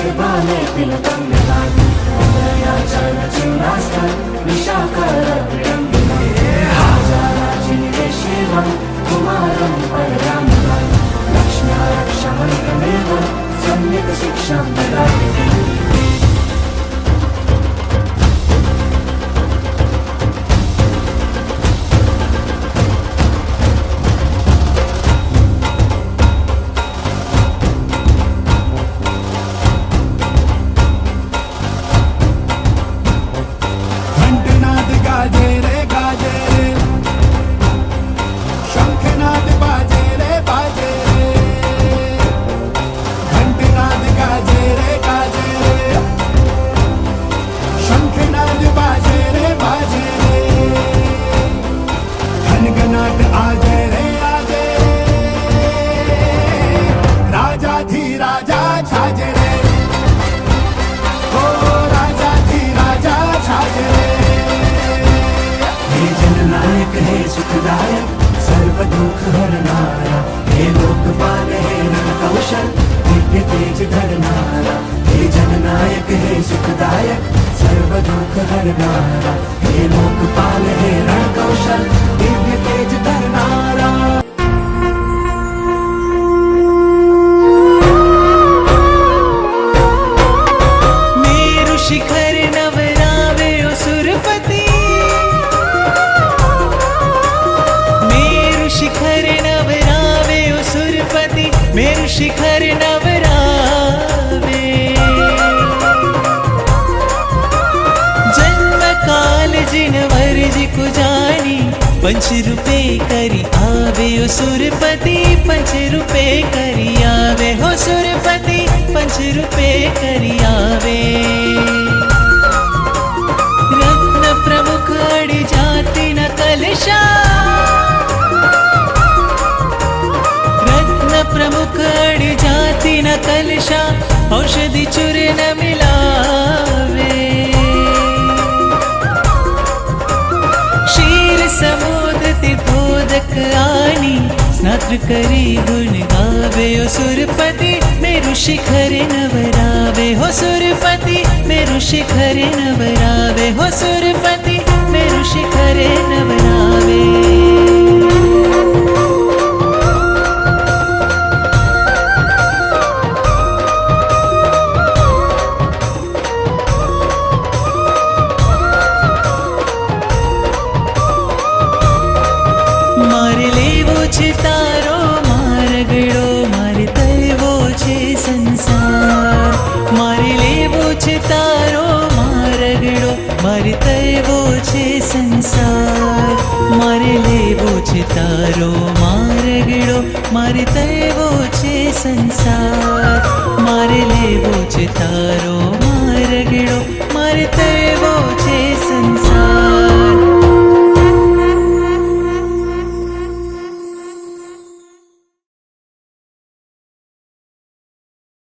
गरबाने तिलकंगलानि उदयाचल चिन्नास्तं निशाकर विडम्बिना राजाराजिनि वेशेवं कुमारं पररामपानि लक्ष्म्या रक्षमन्त्रमेव सम्यक् शिक्षां ददाति। सुखदायक सर्व दुख हरनारा हे लोकपाल हे रणकौशल दिव्य तेज धरनारा हे जननायक हे सुखदायक सर्व दुख हरनारा हे लोकपाल हे रणकौशल दिव्य तेज धरनारा। मेरु शिखर नवरावे सुरपति शिखर नवरावे ओ सुरपति मेरु शिखर नवरावे जन्म काल जिन वर्ज को जानी पंच रुपए करी आवे ओ सुरपति पंच रुपए करी आवे हो सुरपति पंच रुपए करी आवे। रत्न प्रमुख अड़ जाति न कलशा प्रमुख अड़ जाति न कलशा औषधि चूर न मिलावे। क्षीर समुद्र तीर्थोदक आनी स्नात्र करी गुण गावे ओ सुरपति मेरु शिखर नवरावे हो सुरपति मेरु शिखर नवरावे हो सुरपति मेरु शिखर नवरावे। तारो मारगड़ो मारे तैवो छे संसार मारे लेवो छे तारो मारगड़ो मारे तैवो छे संसार मारे लेवो छे तारो मारगड़ो मारे तैवो छे संसार मारे लेवो छे तारो मारगड़ो मारे